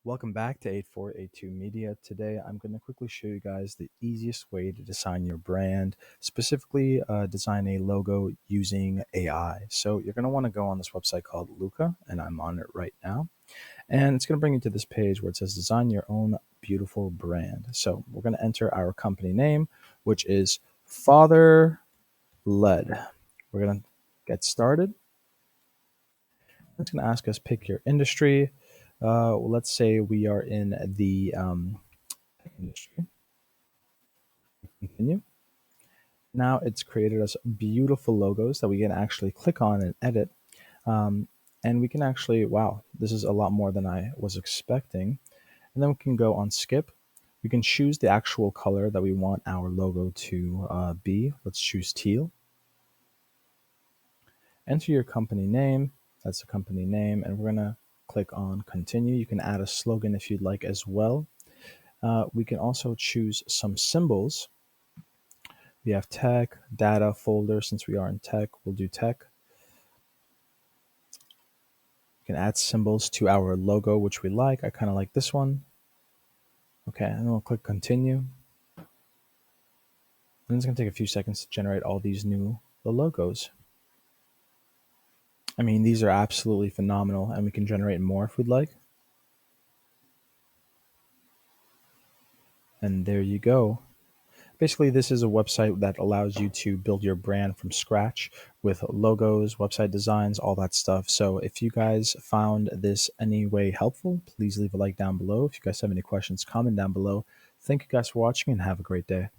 Welcome back to 8482 Media. Today, I'm going to quickly show you guys the easiest way to design your brand, specifically design a logo using AI. So you're going to want to go on this website called Looka, and I'm on it right now. And it's going to bring you to this page where it says design your own beautiful brand. So we're going to enter our company name, which is Father Led. We're going to get started. It's going to ask us pick your industry. Let's say we are in the tech industry. Continue. Now it's created us beautiful logos that we can actually click on and edit. Um, and we can actually, wow, this is a lot more than I was expecting. And then we can go on skip. We can choose the actual color that we want our logo to be. Let's choose teal. Enter your company name. That's the company name. And we're going to click on continue. You can add a slogan if you'd like as well. We can also choose some symbols. We have tech, data, folder. Since we are in tech, we'll do tech. We can add symbols to our logo, which we like. I kind of like this one. Okay, and then we'll click continue. And it's going to take a few seconds to generate all these new logos. I mean, these are absolutely phenomenal, and we can generate more if we'd like. And there you go. Basically, this is a website that allows you to build your brand from scratch with logos, website designs, all that stuff. So if you guys found this any way helpful, please leave a like down below. If you guys have any questions, comment down below. Thank you guys for watching and have a great day.